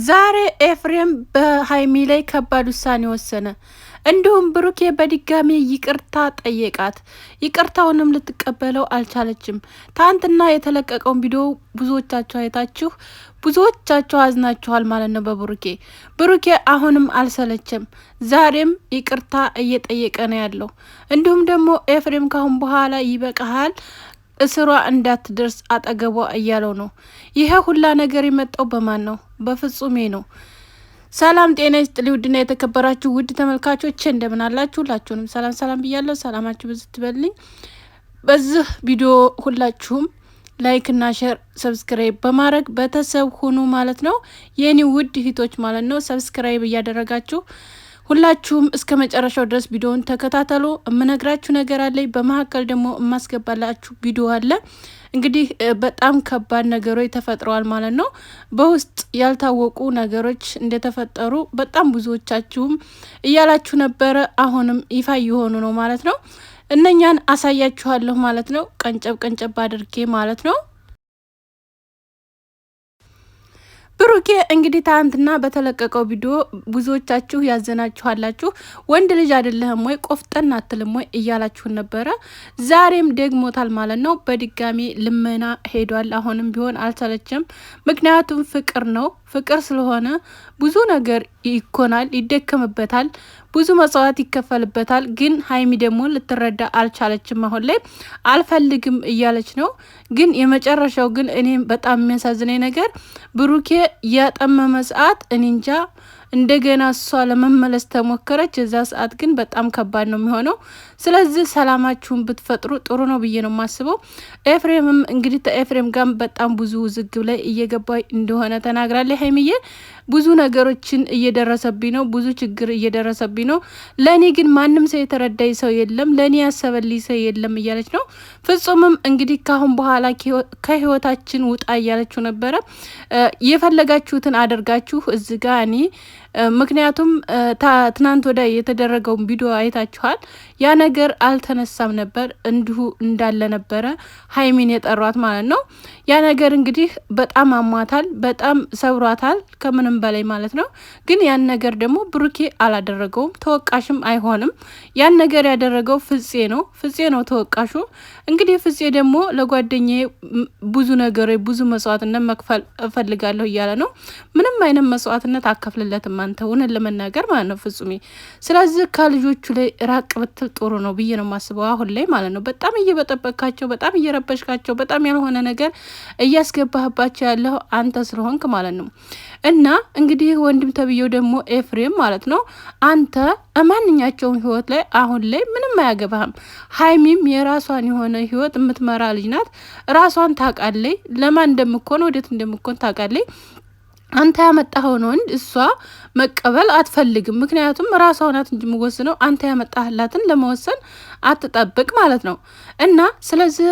ዛሬ ኤፍሬም በሀይሚ ላይ ከባድ ውሳኔ ወሰነ። እንዲሁም ብሩኬ በድጋሚ ይቅርታ ጠየቃት። ይቅርታውንም ልትቀበለው አልቻለችም። ትናንትና የተለቀቀውን ቪዲዮ ብዙዎቻችሁ አይታችሁ ብዙዎቻችሁ አዝናችኋል ማለት ነው። ብሩኬ አሁንም አልሰለችም። ዛሬም ይቅርታ እየጠየቀ ነው ያለው። እንዲሁም ደግሞ ኤፍሬም ካሁን በኋላ ይበቃሃል እስሯ እንዳትደርስ አጠገቧ እያለው ነው። ይሄ ሁላ ነገር የመጣው በማን ነው? በፍጹሜ ነው። ሰላም ጤና ይስጥልኝ ውድና የተከበራችሁ ውድ ተመልካቾች እንደምን አላችሁ? ሁላችሁንም ሰላም ብያለሁ። ሰላማችሁ ብዙ ትበልኝ። በዚህ ቪዲዮ ሁላችሁም ላይክ እና ሼር ሰብስክራይብ በማድረግ ቤተሰብ ሁኑ ማለት ነው። የኔ ውድ እህቶች ማለት ነው። ሰብስክራይብ እያደረጋችሁ ሁላችሁም እስከ መጨረሻው ድረስ ቪዲዮውን ተከታተሉ። የምነግራችሁ ነገር አለኝ። በመካከል ደግሞ የማስገባላችሁ ቪዲዮ አለ። እንግዲህ በጣም ከባድ ነገሮች ተፈጥረዋል ማለት ነው። በውስጥ ያልታወቁ ነገሮች እንደተፈጠሩ በጣም ብዙዎቻችሁም እያላችሁ ነበረ። አሁንም ይፋ እየሆኑ ነው ማለት ነው። እነኛን አሳያችኋለሁ ማለት ነው። ቀንጨብ አድርጌ ማለት ነው። ብሩኬ እንግዲህ ትናንትና በተለቀቀው ቪዲዮ ብዙዎቻችሁ ያዘናችኋላችሁ። ወንድ ልጅ አይደለህም ወይ ቆፍጠን አትልም ወይ እያላችሁን ነበረ። ዛሬም ደግሞታል ማለት ነው። በድጋሚ ልመና ሄዷል። አሁንም ቢሆን አልሰለችም። ምክንያቱም ፍቅር ነው። ፍቅር ስለሆነ ብዙ ነገር ይኮናል፣ ይደከምበታል፣ ብዙ መስዋዕት ይከፈልበታል። ግን ሀይሚ ደግሞ ልትረዳ አልቻለችም። አሁን ላይ አልፈልግም እያለች ነው። ግን የመጨረሻው ግን እኔም በጣም የሚያሳዝነኝ ነገር ብሩኬ ያጠመመ ሰዓት እኔ እንጃ እንደገና እሷ ለመመለስ ተሞከረች። የዛ ሰዓት ግን በጣም ከባድ ነው የሚሆነው። ስለዚህ ሰላማችሁን ብትፈጥሩ ጥሩ ነው ብዬ ነው የማስበው። ኤፍሬምም እንግዲህ ኤፍሬም ጋር በጣም ብዙ ውዝግብ ላይ እየገባ እንደሆነ ተናግራለች ሀይሚዬ። ብዙ ነገሮችን እየደረሰብኝ ነው፣ ብዙ ችግር እየደረሰብኝ ነው። ለእኔ ግን ማንም ሰው የተረዳኝ ሰው የለም፣ ለእኔ ያሰበልኝ ሰው የለም እያለች ነው። ፍጹምም እንግዲህ ካሁን በኋላ ከህይወታችን ውጣ እያለችው ነበረ። የፈለጋችሁትን አድርጋችሁ እዚህ ጋ እኔ ምክንያቱም ትናንት ወደ የተደረገውን ቪዲዮ አይታችኋል። ያ ነገር አልተነሳም ነበር፣ እንዲሁ እንዳለ ነበረ ሀይሚን የጠሯት ማለት ነው። ያ ነገር እንግዲህ በጣም አሟታል፣ በጣም ሰብሯታል፣ ከምንም በላይ ማለት ነው። ግን ያን ነገር ደግሞ ብሩኬ አላደረገውም፣ ተወቃሽም አይሆንም። ያን ነገር ያደረገው ፍፄ ነው ተወቃሹ። እንግዲህ ፍፄ ደግሞ ለጓደኛዬ ብዙ ነገር ብዙ መስዋዕትነት መክፈል እፈልጋለሁ እያለ ነው። ምንም አይነት መስዋዕትነት አከፍልለትም አንተ እውነት ለመናገር ማለት ነው ፍጹሜ። ስለዚህ ከልጆቹ ላይ ራቅ ብትል ጥሩ ነው ብዬ ነው የማስበው አሁን ላይ ማለት ነው። በጣም እየበጠበካቸው፣ በጣም እየረበሽካቸው፣ በጣም ያልሆነ ነገር እያስገባህባቸው ያለው አንተ ስለሆንክ ማለት ነው። እና እንግዲህ ወንድም ተብዬው ደግሞ ኤፍሬም ማለት ነው አንተ ማንኛቸውም ህይወት ላይ አሁን ላይ ምንም አያገባህም። ሀይሚም የራሷን የሆነ ህይወት የምትመራ ልጅ ናት። ራሷን ታውቃለች። ለማን እንደምኮን ወዴት እንደምኮን ታውቃለች። አንተ ያመጣኸውን ወንድ እሷ መቀበል አትፈልግም። ምክንያቱም ራሷ ናት እንጂ የምወስነው አንተ ያመጣህላትን ለመወሰን አትጠብቅ ማለት ነው። እና ስለዚህ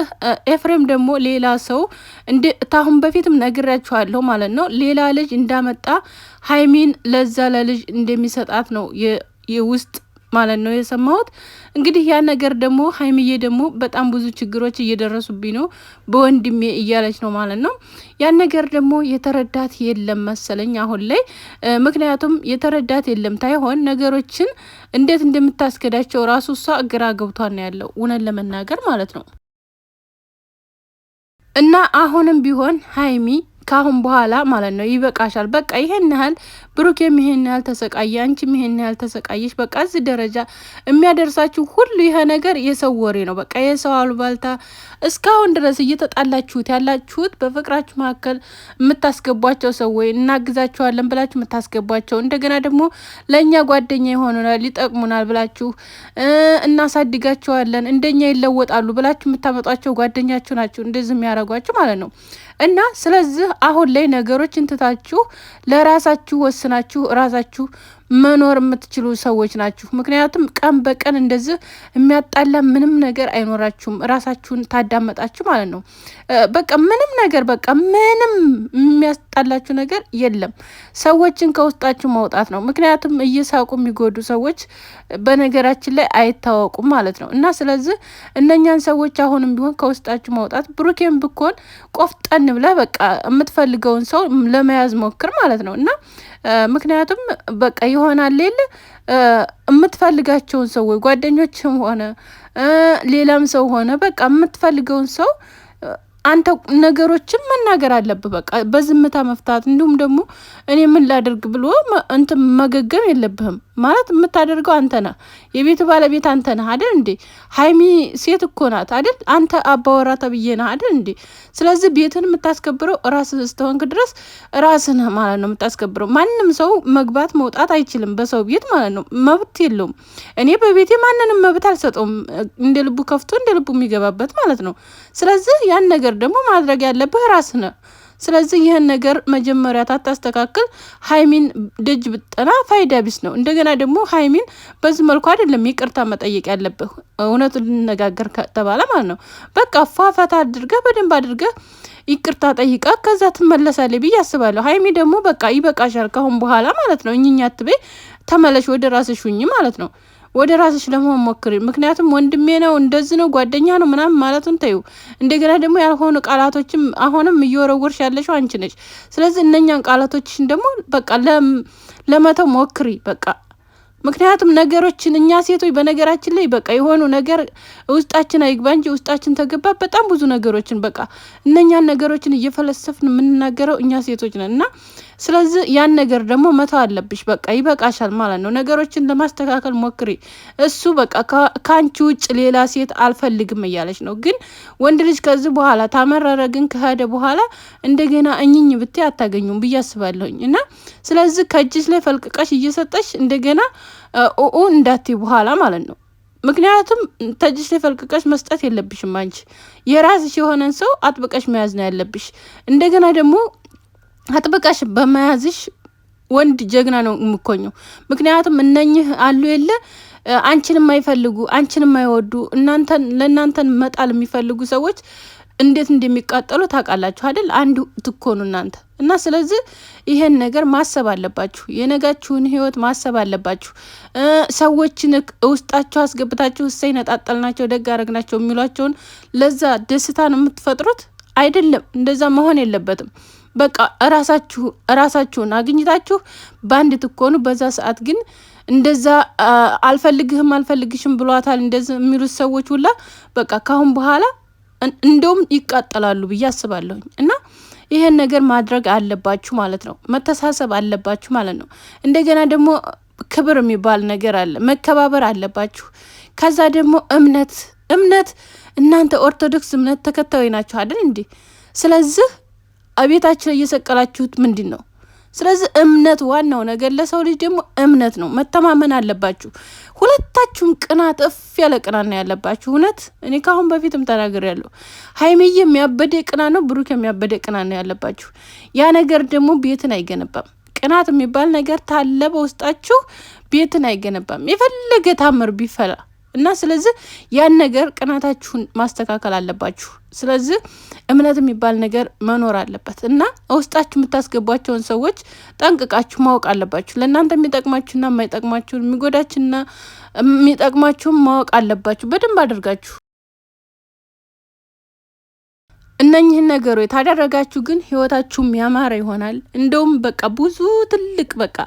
ኤፍሬም ደግሞ ሌላ ሰው ታሁን በፊትም ነግሬያችኋለሁ ማለት ነው። ሌላ ልጅ እንዳመጣ ሀይሚን ለዛ ለልጅ እንደሚሰጣት ነው የውስጥ ማለት ነው የሰማሁት። እንግዲህ ያ ነገር ደግሞ ሀይሚዬ ደግሞ በጣም ብዙ ችግሮች እየደረሱብኝ ነው በወንድሜ እያለች ነው ማለት ነው። ያን ነገር ደግሞ የተረዳት የለም መሰለኝ አሁን ላይ። ምክንያቱም የተረዳት የለም ታይሆን ነገሮችን እንዴት እንደምታስገዳቸው ራሱ እሷ ግራ ገብቷን ነው ያለው እውነት ለመናገር ማለት ነው። እና አሁንም ቢሆን ሀይሚ ካሁን በኋላ ማለት ነው ይበቃሻል። በቃ ይሄን ያህል ብሩኬም ይሄን ያህል ተሰቃየ፣ አንቺም ይሄን ያህል ተሰቃየሽ። በቃ እዚህ ደረጃ የሚያደርሳችሁ ሁሉ ይሄ ነገር የሰው ወሬ ነው። በቃ የሰው አሉባልታ። እስካሁን ድረስ እየተጣላችሁት ያላችሁት በፍቅራችሁ መካከል የምታስገቧቸው ሰዎች እናግዛቸዋለን ብላችሁ የምታስገቧቸው፣ እንደገና ደግሞ ለእኛ ጓደኛ ይሆኑናል ይጠቅሙናል ብላችሁ እናሳድጋቸዋለን እንደኛ ይለወጣሉ ብላችሁ የምታመጧቸው ጓደኛችሁ ናቸው እንደዚህ የሚያደርጓችሁ ማለት ነው። እና ስለዚህ አሁን ላይ ነገሮችን ትታችሁ ለራሳችሁ ወስናችሁ ራሳችሁ መኖር የምትችሉ ሰዎች ናችሁ። ምክንያቱም ቀን በቀን እንደዚህ የሚያጣላ ምንም ነገር አይኖራችሁም። ራሳችሁን ታዳመጣችሁ ማለት ነው። በቃ ምንም ነገር በቃ ምንም የሚያስጣላችሁ ነገር የለም። ሰዎችን ከውስጣችሁ ማውጣት ነው። ምክንያቱም እየሳቁ የሚጎዱ ሰዎች በነገራችን ላይ አይታወቁም ማለት ነው። እና ስለዚህ እነኛን ሰዎች አሁንም ቢሆን ከውስጣችሁ ማውጣት። ብሩኬን ብኮን ቆፍጠን ብለህ በቃ የምትፈልገውን ሰው ለመያዝ ሞክር ማለት ነው። እና ምክንያቱም በቃ ይሆናል የለ የምትፈልጋቸውን ሰው ወይ ጓደኞችም ሆነ ሌላም ሰው ሆነ በቃ የምትፈልገውን ሰው አንተ ነገሮችን መናገር አለብህ። በቃ በዝምታ መፍታት። እንዲሁም ደግሞ እኔ ምን ላድርግ ብሎ እንትን መገገም የለብህም ማለት የምታደርገው አንተ ነህ። የቤቱ ባለቤት አንተ ነህ አይደል እንዴ? ሀይሚ ሴት እኮ ናት አይደል? አንተ አባወራ ተብዬ ነህ አይደል እንዴ? ስለዚህ ቤትን የምታስከብረው ራስህ እስከሆንክ ድረስ ራስህ ነህ ማለት ነው የምታስከብረው። ማንም ሰው መግባት መውጣት አይችልም በሰው ቤት ማለት ነው። መብት የለውም። እኔ በቤቴ ማንንም መብት አልሰጠውም። እንደ ልቡ ከፍቶ እንደ ልቡ የሚገባበት ማለት ነው። ስለዚህ ያን ነገር ደግሞ ማድረግ ያለብህ ራስህ ነህ። ስለዚህ ይህን ነገር መጀመሪያ ታስተካክል። ሀይሚን ደጅ ብጠና ፋይዳ ቢስ ነው። እንደገና ደግሞ ሀይሚን በዚህ መልኩ አይደለም ይቅርታ መጠየቅ ያለብህ። እውነቱ ልነጋገር ከተባለ ማለት ነው። በቃ ፏፈታ አድርገህ በደንብ አድርገህ ይቅርታ ጠይቃ ከዛ ትመለሳለህ ብዬ አስባለሁ። ሀይሚ ደግሞ በቃ ይበቃሻል ካሁን በኋላ ማለት ነው። እኝኛ አትበይ፣ ተመለሽ ወደ ራስሽ ሁኚ ማለት ነው። ወደ ራስሽ ለመሆን ሞክሪ። ምክንያቱም ወንድሜ ነው እንደዚህ ነው ጓደኛ ነው ምናምን ማለቱን ተይው። እንደገና ደግሞ ያልሆኑ ቃላቶችም አሁንም እየወረወርሽ ያለሽው አንቺ ነሽ። ስለዚህ እነኛን ቃላቶችሽን ደግሞ በቃ ለመተው ሞክሪ በቃ። ምክንያቱም ነገሮችን እኛ ሴቶች በነገራችን ላይ በቃ የሆኑ ነገር ውስጣችን አይግባ እንጂ ውስጣችን ተገባ በጣም ብዙ ነገሮችን በቃ እነኛን ነገሮችን እየፈለሰፍን የምንናገረው እኛ ሴቶች ነን። እና ስለዚህ ያን ነገር ደግሞ መተው አለብሽ። በቃ ይበቃሻል ማለት ነው። ነገሮችን ለማስተካከል ሞክሪ። እሱ በቃ ከአንቺ ውጭ ሌላ ሴት አልፈልግም እያለች ነው። ግን ወንድ ልጅ ከዚህ በኋላ ታመረረ ግን ከሄደ በኋላ እንደገና እኝኝ ብቴ አታገኙም ብዬ አስባለሁኝ። እና ስለዚህ ከእጅሽ ላይ ፈልቅቀሽ እየሰጠሽ እንደገና ኦ እንዳትይ በኋላ ማለት ነው። ምክንያቱም ተጅሽ ላይ ፈልቅቀሽ መስጠት የለብሽም። አንቺ የራስሽ የሆነን ሰው አጥብቀሽ መያዝ ነው ያለብሽ። እንደገና ደግሞ አጥብቀሽ በመያዝሽ ወንድ ጀግና ነው የምኮኘው። ምክንያቱም እነኝህ አሉ የለ አንቺን የማይፈልጉ አንቺን የማይወዱ ለእናንተን መጣል የሚፈልጉ ሰዎች እንዴት እንደሚቃጠሉ ታውቃላችሁ አይደል? አንዱ ትኮኑ እናንተ። እና ስለዚህ ይሄን ነገር ማሰብ አለባችሁ። የነጋችሁን ህይወት ማሰብ አለባችሁ። ሰዎችን ውስጣችሁ አስገብታችሁ እሰይ ነጣጠልናቸው ደግ አረግናቸው የሚሏቸውን ለዛ ደስታ ነው የምትፈጥሩት አይደለም። እንደዛ መሆን የለበትም። በቃ ራሳችሁን አግኝታችሁ በአንድ ትኮኑ። በዛ ሰዓት ግን እንደዛ አልፈልግሽም ብሏታል እንደዚህ የሚሉት ሰዎች ሁላ በቃ ካሁን በኋላ እንደውም ይቃጠላሉ ብዬ አስባለሁኝ። እና ይሄን ነገር ማድረግ አለባችሁ ማለት ነው። መተሳሰብ አለባችሁ ማለት ነው። እንደገና ደግሞ ክብር የሚባል ነገር አለ። መከባበር አለባችሁ። ከዛ ደግሞ እምነት እናንተ ኦርቶዶክስ እምነት ተከታዮች ናችሁ አይደል እንዴ? ስለዚህ አቤታችሁ ላይ እየሰቀላችሁት ምንድን ነው? ስለዚህ እምነት ዋናው ነገር ለሰው ልጅ ደግሞ እምነት ነው። መተማመን አለባችሁ። ሁለታችሁም ቅናት ያለ ቅናት ነው ያለባችሁ። እውነት እኔ ካሁን በፊትም ተናግሬያለሁ። ሀይሚዬ የሚያበደ ቅናት ነው፣ ብሩክ የሚያበደ ቅናት ነው ያለባችሁ። ያ ነገር ደግሞ ቤትን አይገነባም። ቅናት የሚባል ነገር ታለ በውስጣችሁ ቤትን አይገነባም፣ የፈለገ ታምር ቢፈላ እና ስለዚህ ያን ነገር ቅናታችሁን ማስተካከል አለባችሁ። ስለዚህ እምነት የሚባል ነገር መኖር አለበት እና ውስጣችሁ የምታስገቧቸውን ሰዎች ጠንቅቃችሁ ማወቅ አለባችሁ። ለእናንተ የሚጠቅማችሁና የማይጠቅማችሁን የሚጎዳችሁና የሚጠቅማችሁን ማወቅ አለባችሁ በደንብ አድርጋችሁ። እነኝህን ነገሮች ታደረጋችሁ ግን ህይወታችሁም ያማረ ይሆናል። እንደውም በቃ ብዙ ትልቅ በቃ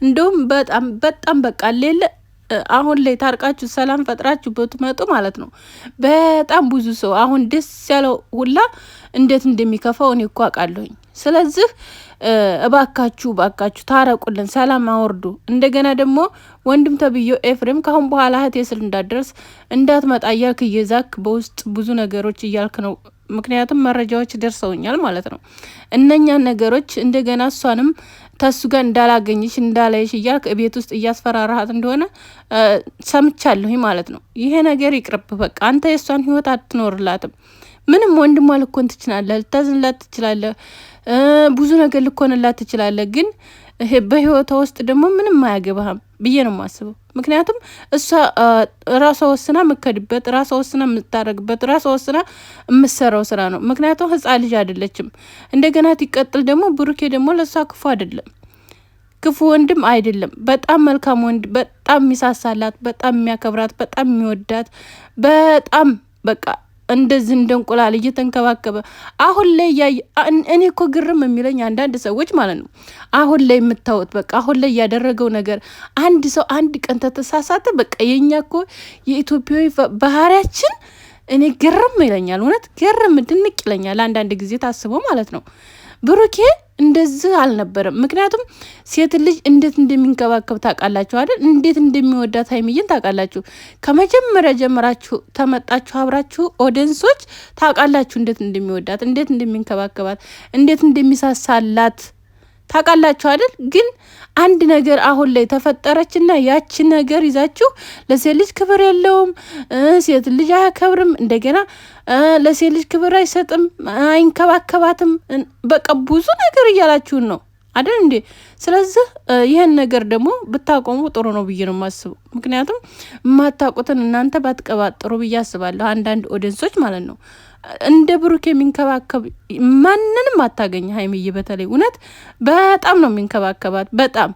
እንደውም በጣም በቃ ሌለ አሁን ላይ ታርቃችሁ ሰላም ፈጥራችሁ ብትመጡ ማለት ነው በጣም ብዙ ሰው አሁን ደስ ያለው ሁላ እንዴት እንደሚከፋው እኔ እኮ አውቃለሁኝ። ስለዚህ እባካችሁ ታረቁልን፣ ሰላም አወርዱ። እንደገና ደግሞ ወንድም ተብዬው ኤፍሬም ካሁን በኋላ እህቴ ስል እንዳትደርስ እንዳትመጣ እያልክ እየዛክ በውስጥ ብዙ ነገሮች እያልክ ነው። ምክንያቱም መረጃዎች ደርሰውኛል ማለት ነው። እነኛን ነገሮች እንደገና እሷንም ተሱ ጋር እንዳላገኝሽ እንዳላይሽ እያልክ ቤት ውስጥ እያስፈራራሃት እንደሆነ ሰምቻለሁኝ ማለት ነው። ይሄ ነገር ይቅርብ በቃ። አንተ የእሷን ህይወት አትኖርላትም። ምንም ወንድሟ ልኮን ትችላለህ፣ ልታዝንላት ትችላለህ፣ ብዙ ነገር ልኮንላት ትችላለህ። ግን ይሄ በህይወቷ ውስጥ ደግሞ ምንም አያገባህም ብዬ ነው የማስበው። ምክንያቱም እሷ ራሷ ወስና የምከድበት፣ ራሷ ወስና የምታረግበት፣ ራሷ ወስና የምትሰራው ስራ ነው። ምክንያቱም ህፃን ልጅ አይደለችም። እንደገና ትቀጥል ደግሞ ብሩኬ ደግሞ ለእሷ ክፉ አይደለም፣ ክፉ ወንድም አይደለም። በጣም መልካም ወንድ፣ በጣም የሚሳሳላት፣ በጣም የሚያከብራት፣ በጣም የሚወዳት፣ በጣም በቃ እንደዚህ እንደ እንቁላል እየተንከባከበ አሁን ላይ እኔ እኮ ግርም የሚለኝ አንዳንድ ሰዎች ማለት ነው አሁን ላይ የምታወት በቃ አሁን ላይ ያደረገው ነገር አንድ ሰው አንድ ቀን ተተሳሳተ በቃ የኛ እኮ የኢትዮጵያዊ ባህሪያችን እኔ ግርም ይለኛል። እውነት ግርም ድንቅ ይለኛል አንዳንድ ጊዜ ታስበው ማለት ነው። ብሩኬ እንደዚህ አልነበረም። ምክንያቱም ሴት ልጅ እንዴት እንደሚንከባከብ ታውቃላችሁ አይደል? እንዴት እንደሚወዳት ሀይሚዬን ታውቃላችሁ። ከመጀመሪያ ጀምራችሁ ተመጣችሁ አብራችሁ ኦዲየንሶች ታውቃላችሁ እንዴት እንደሚወዳት፣ እንዴት እንደሚንከባከባት፣ እንዴት እንደሚሳሳላት ታውቃላችሁ አይደል? ግን አንድ ነገር አሁን ላይ ተፈጠረችና ያቺ ነገር ይዛችሁ ለሴት ልጅ ክብር የለውም፣ ሴት ልጅ አያከብርም፣ እንደገና ለሴት ልጅ ክብር አይሰጥም፣ አይንከባከባትም፣ በቃ ብዙ ነገር እያላችሁን ነው አይደል እንዴ? ስለዚህ ይህን ነገር ደግሞ ብታቆሙ ጥሩ ነው ብዬ ነው የማስበው። ምክንያቱም የማታውቁትን እናንተ ባትቀባጥሩ ብዬ አስባለሁ። አንዳንድ ኦዲየንሶች ማለት ነው እንደ ብሩክ የሚንከባከብ ማንንም አታገኝ። ሀይሚዬ በተለይ እውነት በጣም ነው የሚንከባከባት፣ በጣም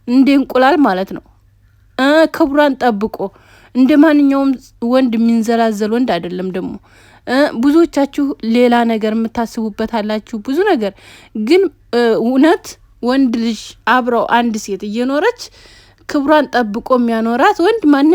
እንደ እንቁላል ማለት ነው። ክብሯን ጠብቆ እንደ ማንኛውም ወንድ የሚንዘላዘል ወንድ አይደለም። ደግሞ ብዙዎቻችሁ ሌላ ነገር የምታስቡበት አላችሁ ብዙ ነገር። ግን እውነት ወንድ ልጅ አብረው አንድ ሴት እየኖረች ክብሯን ጠብቆ የሚያኖራት ወንድ ማን